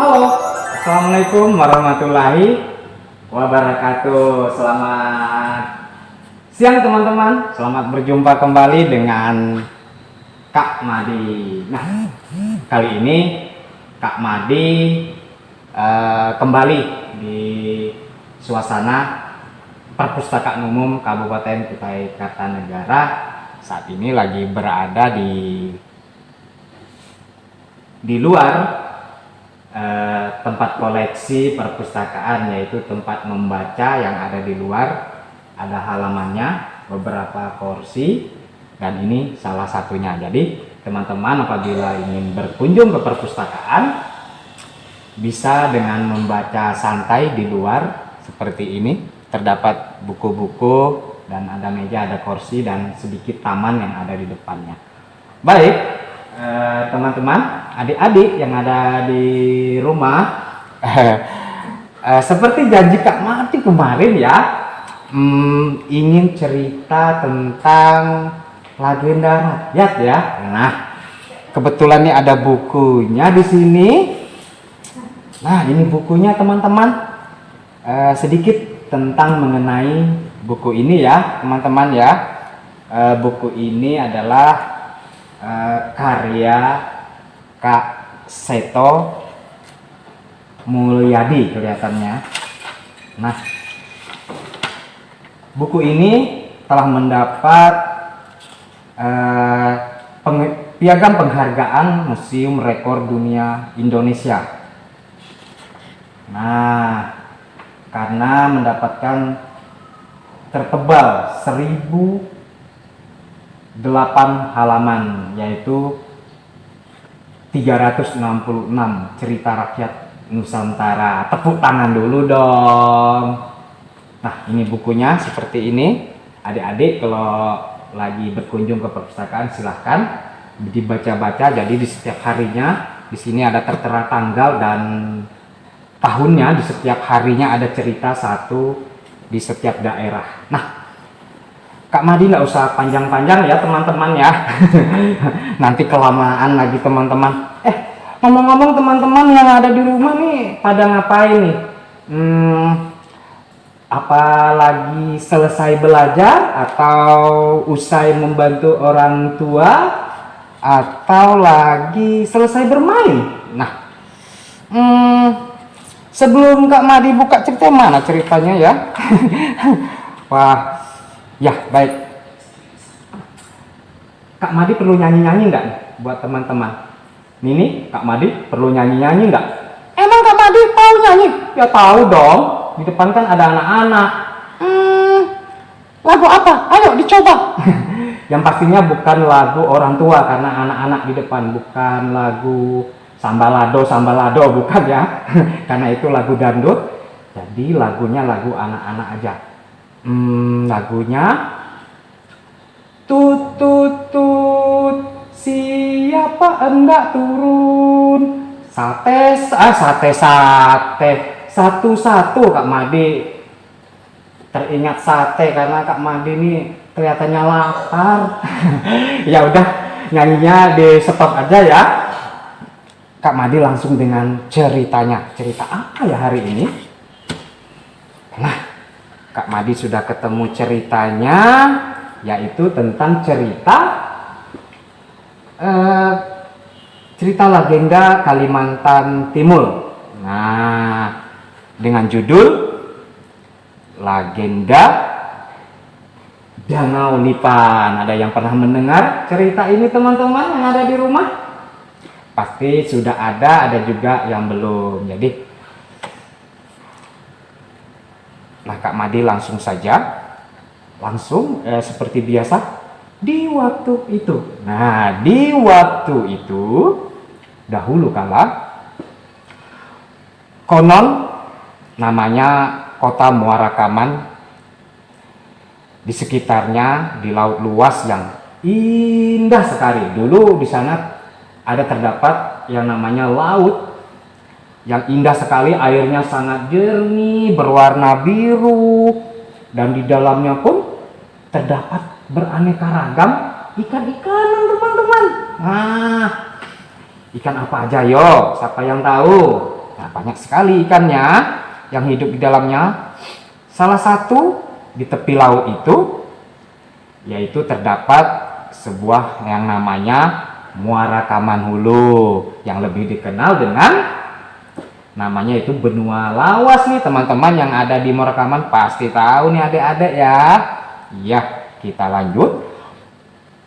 Halo, Assalamualaikum warahmatullahi wabarakatuh. Selamat siang teman-teman. Selamat berjumpa kembali dengan Kak Madi. Nah, kali ini Kak Madi kembali di suasana Perpustakaan Umum Kabupaten Kutai Kartanegara. Saat ini lagi berada di luar tempat koleksi perpustakaan, yaitu tempat membaca yang ada di luar. Ada halamannya, beberapa kursi, dan ini salah satunya. Jadi teman-teman apabila ingin berkunjung ke perpustakaan bisa dengan membaca santai di luar seperti ini. Terdapat buku-buku dan ada meja, ada kursi, dan sedikit taman yang ada di depannya. Baik, teman-teman, adik-adik yang ada di rumah, seperti janji Kak Mati kemarin ya, ingin cerita tentang legenda rakyat ya. Nah, kebetulan nih ada bukunya di sini. Nah, ini bukunya teman-teman. Sedikit tentang mengenai buku ini ya, teman-teman ya. Buku ini adalah karya Kak Seto Mulyadi kelihatannya. Nah, buku ini telah mendapat piagam penghargaan Museum Rekor Dunia Indonesia. Nah, karena mendapatkan tertebal 1008 halaman, yaitu 366 cerita rakyat Nusantara. Tepuk tangan dulu dong. Nah, ini bukunya seperti ini. Adik-adik kalau lagi berkunjung ke perpustakaan silahkan dibaca-baca. Jadi di setiap harinya di sini ada tertera tanggal dan tahunnya. Di setiap harinya ada cerita satu di setiap daerah. Nah, Kak Madi nggak usah panjang-panjang ya teman-teman ya. Nanti kelamaan lagi teman-teman. Ngomong-ngomong teman-teman yang ada di rumah nih pada ngapain nih? Apa lagi selesai belajar atau usai membantu orang tua atau lagi selesai bermain? Nah, sebelum Kak Madi buka cerita, mana ceritanya ya? Wah, ya baik. Kak Madi perlu nyanyi-nyanyi nggak buat teman-teman? Nini, Kak Madi perlu nyanyi-nyanyi nggak? Emang Kak Madi tahu nyanyi? Ya tahu dong. Di depan kan ada anak-anak. Lagu apa? Ayo dicoba. Yang pastinya bukan lagu orang tua karena anak-anak di depan. Bukan lagu sambalado, bukan ya. Karena itu lagu dangdut. Jadi lagunya lagu anak-anak aja. Lagunya tut tut tut, siapa hendak turun? Sate satu-satu. Kak Madi teringat sate karena Kak Madi ini kelihatannya lapar. Ya udah, nyanyinya di stop aja ya. Kak Madi langsung dengan ceritanya. Cerita apa ya hari ini? Nah, Kak Madi sudah ketemu ceritanya, yaitu tentang cerita legenda Kalimantan Timur. Nah, dengan judul Legenda Danau Lipan. Ada yang pernah mendengar cerita ini teman-teman yang ada di rumah? Pasti sudah ada juga yang belum. Jadi, nah Kak Madi langsung saja, seperti biasa di waktu itu. Nah, di waktu itu dahulu kala, konon namanya kota Muarakaman, di sekitarnya di laut luas yang indah sekali. Dulu di sana terdapat yang namanya laut yang indah sekali, airnya sangat jernih, berwarna biru, dan di dalamnya pun terdapat beraneka ragam ikan-ikanan teman-teman. Nah, ikan apa aja yo? Siapa yang tahu? nah, banyak sekali ikannya yang hidup di dalamnya. Salah satu di tepi laut itu yaitu terdapat sebuah yang namanya Muara Kamanhulu, yang lebih dikenal dengan namanya itu benua lawas nih teman-teman. Yang ada di Muara Kaman pasti tahu nih adik-adik ya. Ya, kita lanjut.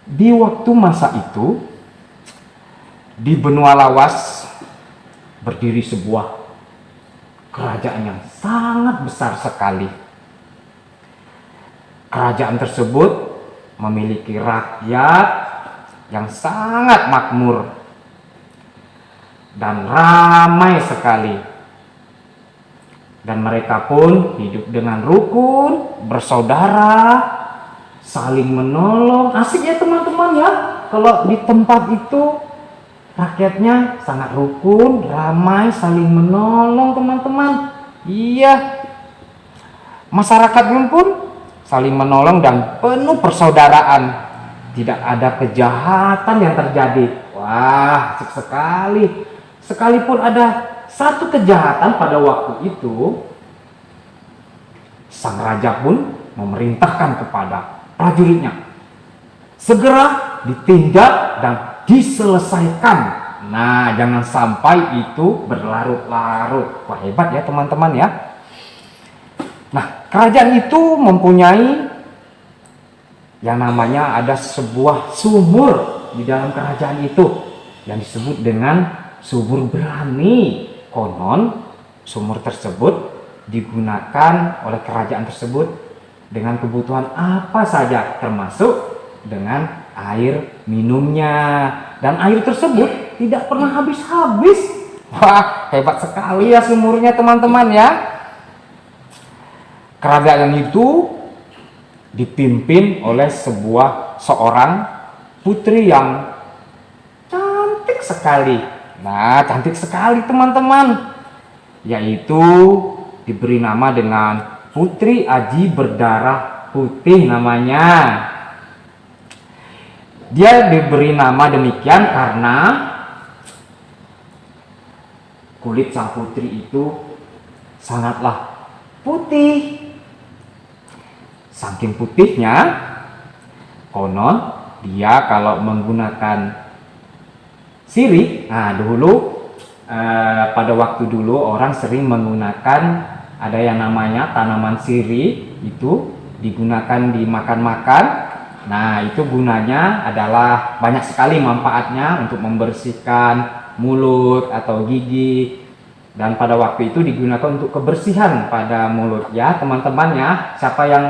Di waktu masa itu di benua lawas berdiri sebuah kerajaan yang sangat besar sekali. Kerajaan tersebut memiliki rakyat yang sangat makmur dan ramai sekali, dan mereka pun hidup dengan rukun, bersaudara, saling menolong. Asik ya teman-teman ya, kalau di tempat itu rakyatnya sangat rukun, ramai, saling menolong teman-teman. Iya, masyarakatnya pun saling menolong dan penuh persaudaraan. Tidak ada kejahatan yang terjadi. Wah, asik sekali. Sekalipun ada satu kejahatan pada waktu itu, sang raja pun memerintahkan kepada prajuritnya segera ditindak dan diselesaikan. Nah, jangan sampai itu berlarut-larut. Wah, hebat ya teman-teman ya. Nah, kerajaan itu mempunyai yang namanya ada sebuah sumur di dalam kerajaan itu yang disebut dengan sumur berani. Konon sumur tersebut digunakan oleh kerajaan tersebut dengan kebutuhan apa saja, termasuk dengan air minumnya, dan air tersebut tidak pernah habis-habis. Wah, hebat sekali ya sumurnya teman-teman ya. Kerajaan itu dipimpin oleh seorang putri yang cantik sekali. Nah, cantik sekali teman-teman, yaitu diberi nama dengan Putri Aji Berdarah Putih namanya. Dia diberi nama demikian karena kulit sang putri itu sangatlah putih. Saking putihnya, konon dia kalau menggunakan sirih. Nah, pada waktu dulu orang sering menggunakan ada yang namanya tanaman sirih, itu digunakan dimakan-makan. Nah, itu gunanya adalah banyak sekali manfaatnya untuk membersihkan mulut atau gigi. Dan pada waktu itu digunakan untuk kebersihan pada mulut ya teman-teman ya. Siapa yang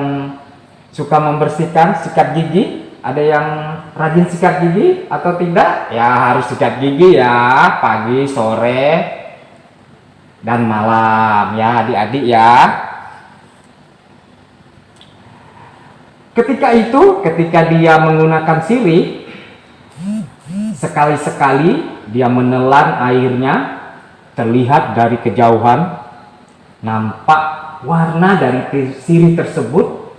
suka membersihkan, sikat gigi? Ada yang rajin sikat gigi atau tidak? Ya, harus sikat gigi ya, pagi, sore, dan malam ya adik-adik ya. Ketika dia menggunakan sirih, sekali-sekali dia menelan airnya, terlihat dari kejauhan nampak warna dari sirih tersebut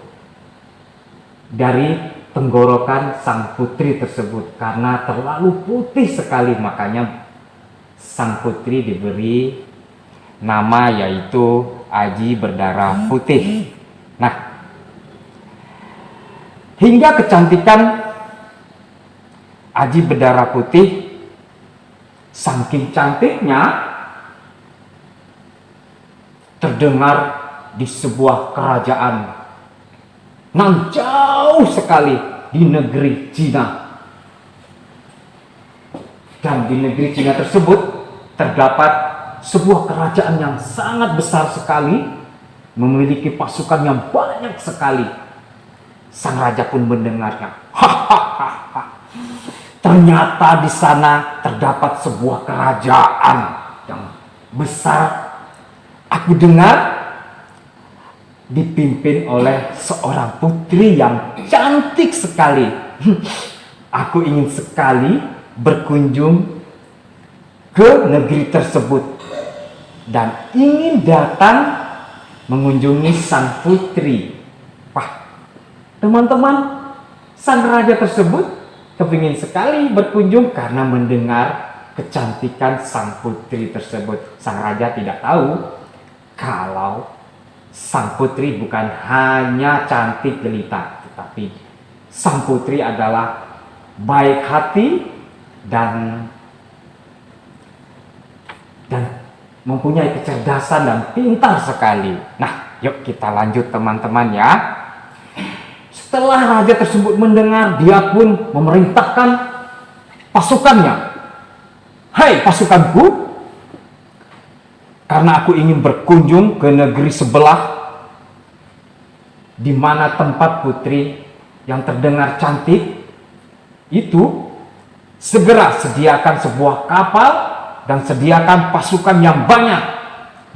dari tenggorokan sang putri tersebut. Karena terlalu putih sekali, makanya sang putri diberi nama yaitu Aji Berdarah Putih. Nah, hingga kecantikan Aji Berdarah Putih, saking cantiknya, terdengar di sebuah kerajaan nan jauh sekali di negeri Cina. Dan di negeri Cina tersebut terdapat sebuah kerajaan yang sangat besar sekali, memiliki pasukan yang banyak sekali. Sang raja pun mendengarnya. Ternyata di sana terdapat sebuah kerajaan yang besar. Aku dengar dipimpin oleh seorang putri yang cantik sekali. Aku ingin sekali berkunjung ke negeri tersebut dan ingin datang mengunjungi sang putri. Wah, teman-teman, sang raja tersebut kepingin sekali berkunjung karena mendengar kecantikan sang putri tersebut. Sang raja tidak tahu kalau sang putri bukan hanya cantik jelita, tetapi sang putri adalah baik hati dan mempunyai kecerdasan dan pintar sekali. Nah, yuk kita lanjut teman-teman ya. Setelah raja tersebut mendengar, dia pun memerintahkan pasukannya. Hai pasukanku, karena aku ingin berkunjung ke negeri sebelah, di mana tempat putri yang terdengar cantik itu, segera sediakan sebuah kapal dan sediakan pasukan yang banyak,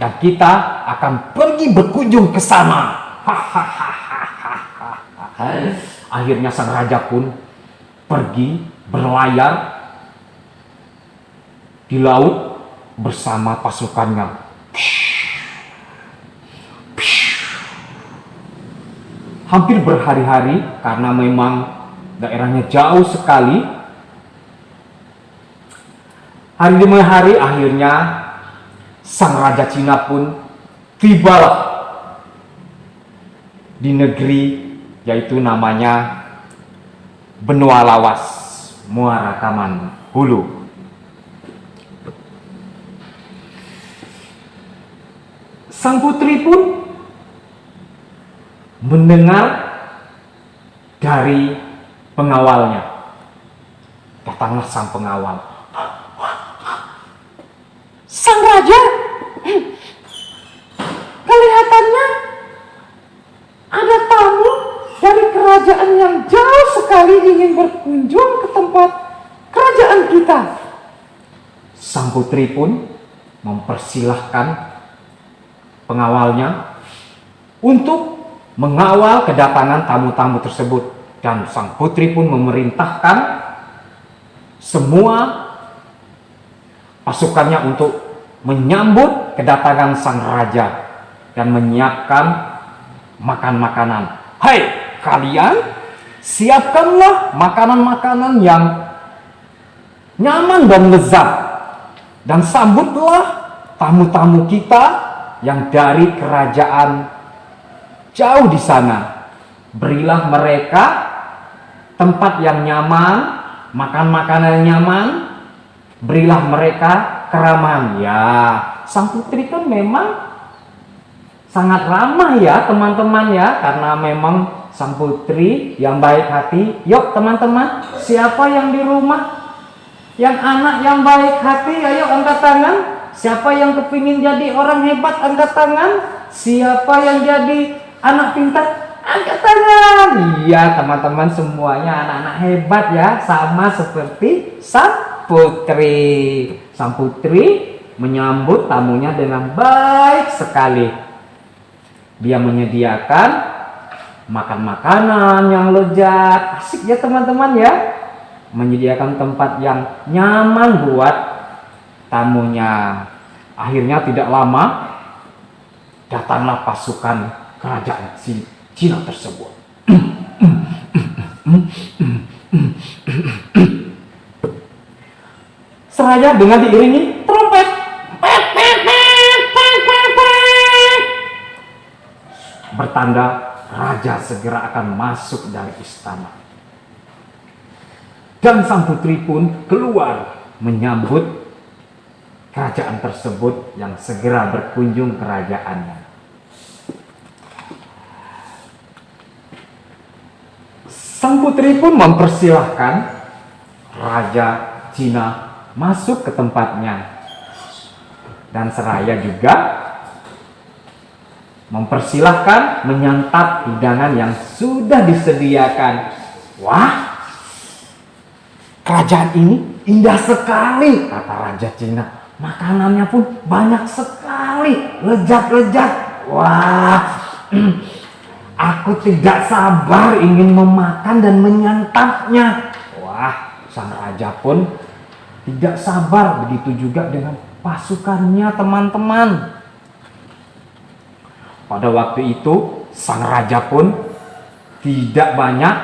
dan kita akan pergi berkunjung ke sana. Akhirnya sang raja pun pergi berlayar di laut bersama pasukannya. Hampir berhari-hari karena memang daerahnya jauh sekali. Hari demi hari akhirnya sang raja Cina pun tibalah di negeri, yaitu namanya Benua Lawas, Muara Taman Hulu. Sang putri pun mendengar dari pengawalnya. Datanglah sang pengawal. Sang raja, kelihatannya ada tamu dari kerajaan yang jauh sekali ingin berkunjung ke tempat kerajaan kita. Sang putri pun mempersilahkan pengawalnya untuk mengawal kedatangan tamu-tamu tersebut, dan sang putri pun memerintahkan semua pasukannya untuk menyambut kedatangan sang raja dan menyiapkan makan-makanan. Hai kalian, siapkanlah makanan-makanan yang nyaman dan lezat, dan sambutlah tamu-tamu kita yang dari kerajaan jauh di sana. Berilah mereka tempat yang nyaman, makan makanan yang nyaman, berilah mereka keramaan. Ya, sang putri kan memang sangat ramah ya teman-teman ya, karena memang sang putri yang baik hati. Yuk teman-teman, siapa yang di rumah yang anak yang baik hati, ayo angkat tangan. Siapa yang kepingin jadi orang hebat, angkat tangan. Siapa yang jadi anak pintar, angkat tangan. Iya teman-teman, semuanya anak-anak hebat ya, sama seperti sang putri. Sang putri menyambut tamunya dengan baik sekali. Dia menyediakan makan makanan yang lezat, asik ya teman-teman ya. Menyediakan tempat yang nyaman buat tamunya. Akhirnya tidak lama datanglah pasukan kerajaan Cina tersebut. Seraya dengan diiringi trompet. Bertanda raja segera akan masuk dari istana. Dan sang putri pun keluar menyambut kerajaan tersebut yang segera berkunjung kerajaannya. Sang putri pun mempersilahkan raja Cina masuk ke tempatnya, dan seraya juga mempersilahkan menyantap hidangan yang sudah disediakan. Wah, kerajaan ini indah sekali, kata raja Cina. Makanannya pun banyak sekali, lezat-lezat. Wah, aku tidak sabar ingin memakan dan menyantapnya. Wah, sang raja pun tidak sabar. Begitu juga dengan pasukannya teman-teman. Pada waktu itu sang raja pun tidak banyak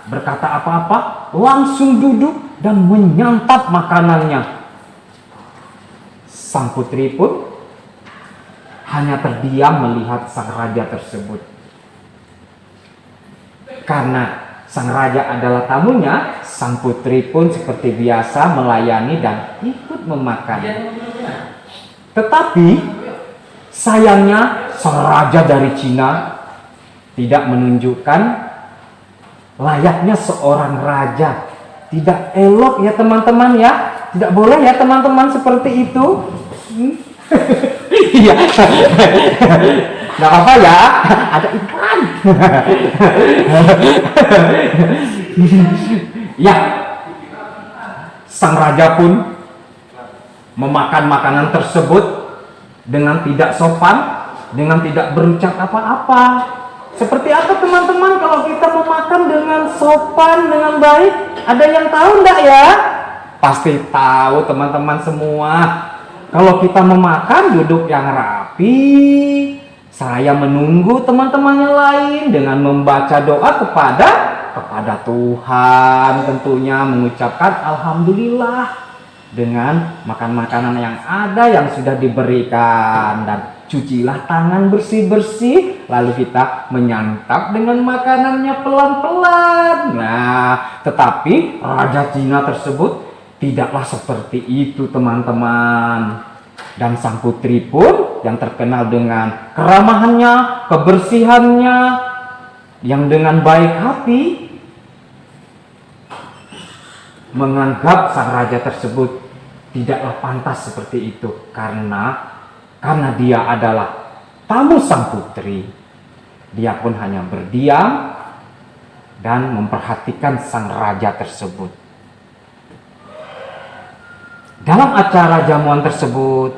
berkata apa-apa, langsung duduk dan menyantap makanannya. sang putri pun hanya terdiam melihat sang raja tersebut. Karena sang raja adalah tamunya, sang putri pun seperti biasa melayani dan ikut memakan. Tetapi sayangnya sang raja dari Cina tidak menunjukkan layaknya seorang raja. Tidak elok ya teman-teman ya. Tidak boleh ya teman-teman seperti itu. Iya. Nggak apa-apa ya. Ada iklan. Ya. Sang raja pun memakan makanan tersebut dengan tidak sopan, dengan tidak berucap apa-apa. Seperti apa teman-teman kalau kita memakan dengan sopan, dengan baik? Ada yang tahu enggak ya? Pasti tahu teman-teman semua. Kalau kita memakan duduk yang rapi, saya menunggu teman-teman yang lain dengan membaca doa kepada Tuhan, tentunya mengucapkan alhamdulillah dengan makan makanan yang ada yang sudah diberikan, dan cucilah tangan bersih-bersih, lalu kita menyantap dengan makanannya pelan-pelan. Nah, tetapi Raja Cina tersebut tidaklah seperti itu teman-teman. Dan sang putri pun yang terkenal dengan keramahannya, kebersihannya, yang dengan baik hati, menganggap sang raja tersebut tidaklah pantas seperti itu, karena dia adalah tamu sang putri. Dia pun hanya berdiam dan memperhatikan sang raja tersebut. Dalam acara jamuan tersebut,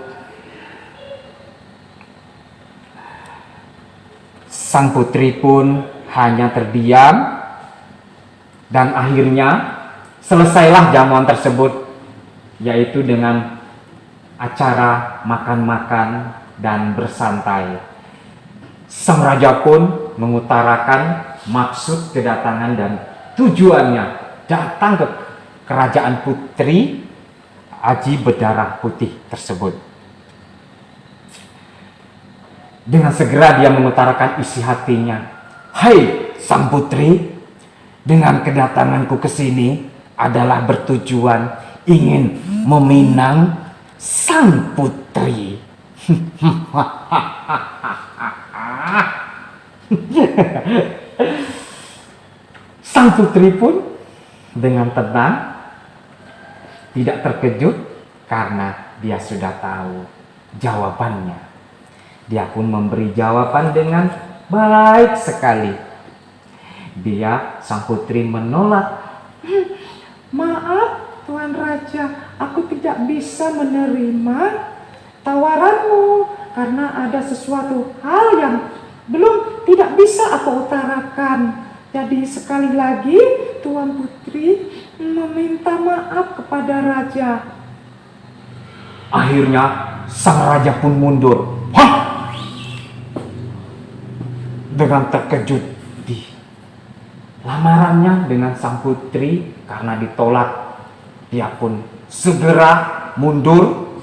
sang putri pun hanya terdiam, dan akhirnya selesailah jamuan tersebut, yaitu dengan acara makan-makan dan bersantai. Sang raja pun mengutarakan maksud kedatangan dan tujuannya datang ke kerajaan putri Aji berdarah putih tersebut. Dengan segera dia mengutarakan isi hatinya. Hai sang putri, dengan kedatanganku ke sini adalah bertujuan ingin meminang sang putri. Sang putri pun dengan tenang, tidak terkejut karena dia sudah tahu jawabannya. Dia pun memberi jawaban dengan baik sekali. Sang putri menolak. Maaf Tuan Raja, aku tidak bisa menerima tawaranmu karena ada sesuatu hal yang tidak bisa aku utarakan. Jadi sekali lagi Tuan Putri meminta maaf kepada Raja. Akhirnya sang Raja pun mundur. Dengan terkejut di lamarannya dengan sang putri karena ditolak, dia pun segera mundur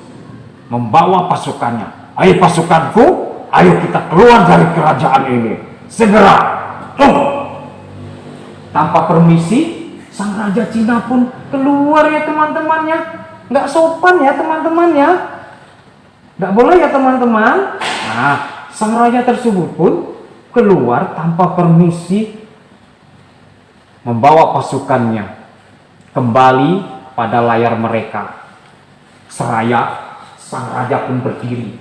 membawa pasukannya. Ayo pasukanku, ayo kita keluar dari kerajaan ini segera. Tanpa permisi, sang Raja Cina pun keluar ya teman-temannya. Nggak sopan ya teman-temannya, nggak boleh ya teman-teman. Nah, sang raja tersebut pun keluar tanpa permisi, membawa pasukannya kembali pada layar mereka. Seraya sang raja pun berdiri.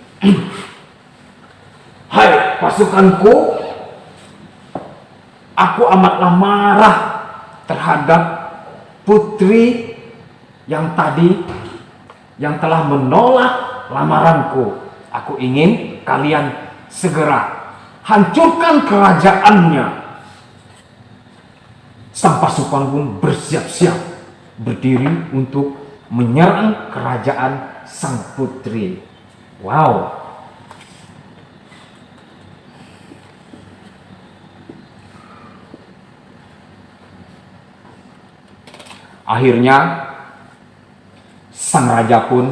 Hai pasukanku, aku amatlah marah terhadap putri yang telah menolak lamaranku. Aku ingin kalian segera hancurkan kerajaannya. Sang pasukan pun bersiap-siap berdiri untuk menyerang kerajaan sang putri. Wow. Akhirnya sang raja pun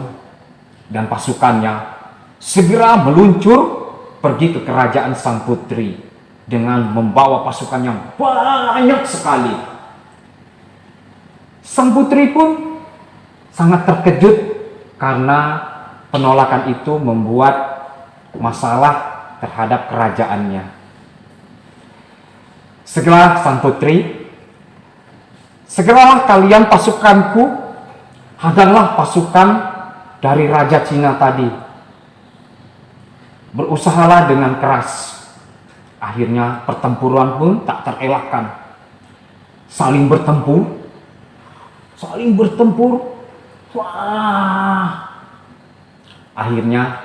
dan pasukannya segera meluncur pergi ke kerajaan sang putri dengan membawa pasukan yang banyak sekali. Sang putri pun sangat terkejut karena penolakan itu membuat masalah terhadap kerajaannya. Segera sang putri, segeralah kalian pasukanku, hadanglah pasukan dari Raja Cina tadi. Berusahalah dengan keras. Akhirnya pertempuran pun tak terelakkan. Saling bertempur. Wah. Akhirnya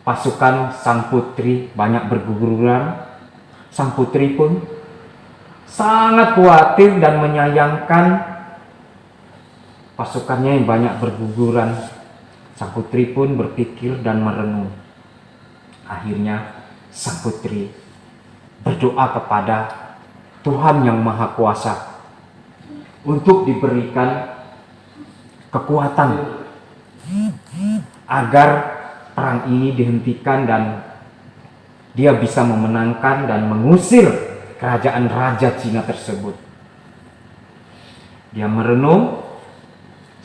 pasukan sang putri banyak berguguran. Sang putri pun sangat khawatir dan menyayangkan pasukannya yang banyak berguguran. Sang putri pun berpikir dan merenung. Akhirnya sang putri berdoa kepada Tuhan yang Maha Kuasa untuk diberikan kekuatan agar perang ini dihentikan dan dia bisa memenangkan dan mengusir kerajaan Raja Cina tersebut. Dia merenung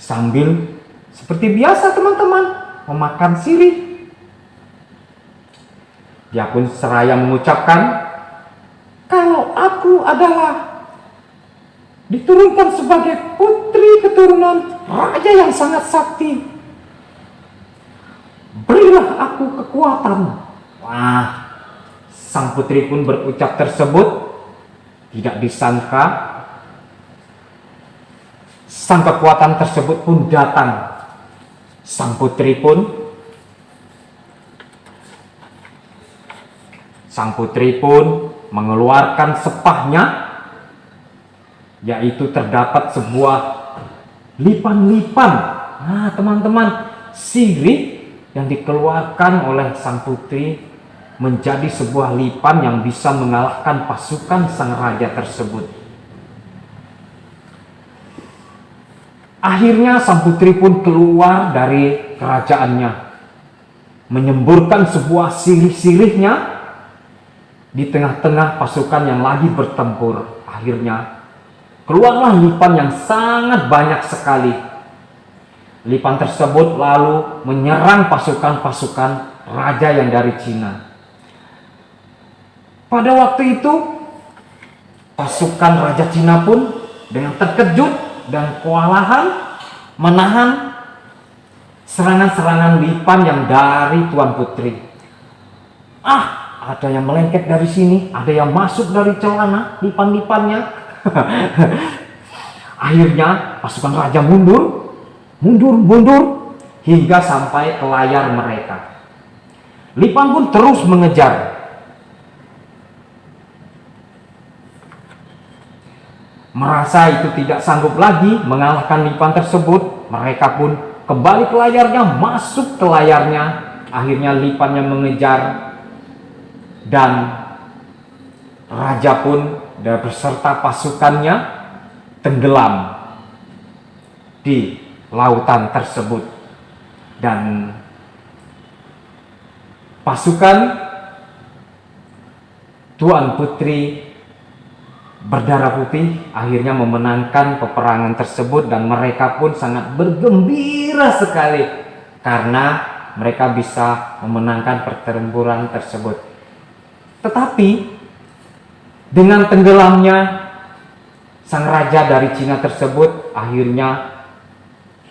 sambil seperti biasa teman-teman memakan sirih. Dia pun seraya mengucapkan, kalau aku adalah diturunkan sebagai putri keturunan raja yang sangat sakti, berilah aku kekuatan. Wah, sang putri pun berucap tersebut. Tidak disangka, sang kekuatan tersebut pun datang. Sang putri pun mengeluarkan sepahnya, yaitu terdapat sebuah lipan-lipan. Nah teman-teman, sirih yang dikeluarkan oleh sang putri menjadi sebuah lipan yang bisa mengalahkan pasukan sang raja tersebut. Akhirnya sang putri pun keluar dari kerajaannya, menyemburkan sebuah sirih-sirihnya di tengah-tengah pasukan yang lagi bertempur. Akhirnya keluarlah lipan yang sangat banyak sekali. Lipan tersebut lalu menyerang pasukan-pasukan raja yang dari Cina. Pada waktu itu pasukan Raja Cina pun dengan terkejut dan kewalahan menahan serangan-serangan lipan yang dari Tuan Putri. Ada yang melengket dari sini, ada yang masuk dari celana lipan-lipannya. Akhirnya pasukan raja mundur hingga sampai ke layar mereka. Lipan pun terus mengejar. Merasa itu tidak sanggup lagi mengalahkan lipan tersebut, mereka pun kembali ke layarnya, masuk ke layarnya. Akhirnya lipannya mengejar dan raja pun beserta pasukannya tenggelam di lautan tersebut. Dan pasukan Tuan Putri berdarah putih akhirnya memenangkan peperangan tersebut, dan mereka pun sangat bergembira sekali karena mereka bisa memenangkan pertempuran tersebut. Tetapi dengan tenggelamnya sang raja dari Cina tersebut, akhirnya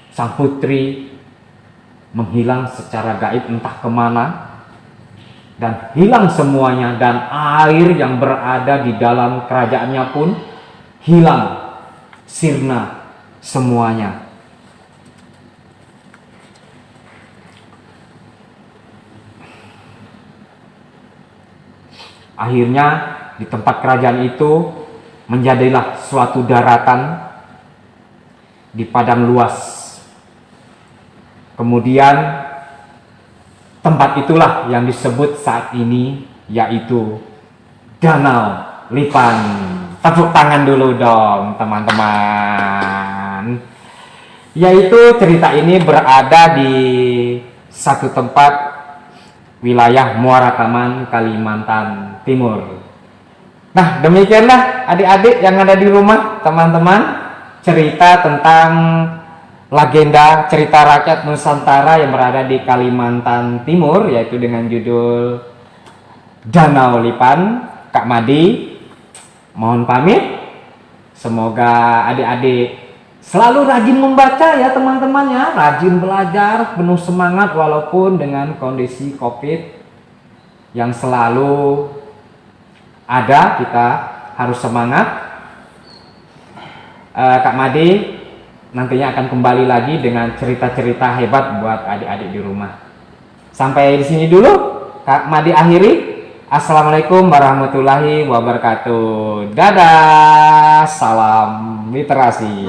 sang putri menghilang secara gaib entah kemana, dan hilang semuanya, dan air yang berada di dalam kerajaannya pun hilang, sirna semuanya. Akhirnya di tempat kerajaan itu menjadilah suatu daratan di padang luas. Kemudian tempat itulah yang disebut saat ini yaitu Danau Lipan. Tepuk tangan dulu dong teman-teman. Yaitu cerita ini berada di satu tempat wilayah Muara Taman, Kalimantan Timur. Nah, demikianlah adik-adik yang ada di rumah, teman-teman, cerita tentang legenda cerita rakyat Nusantara yang berada di Kalimantan Timur, yaitu dengan judul Danau Lipan. Kak Madi mohon pamit. Semoga adik-adik selalu rajin membaca ya teman-teman ya, rajin belajar, penuh semangat walaupun dengan kondisi COVID yang selalu ada, kita harus semangat. Kak Madi nantinya akan kembali lagi dengan cerita-cerita hebat buat adik-adik di rumah. Sampai di sini dulu Kak Madi akhiri. Assalamualaikum warahmatullahi wabarakatuh. Dadah, salam literasi.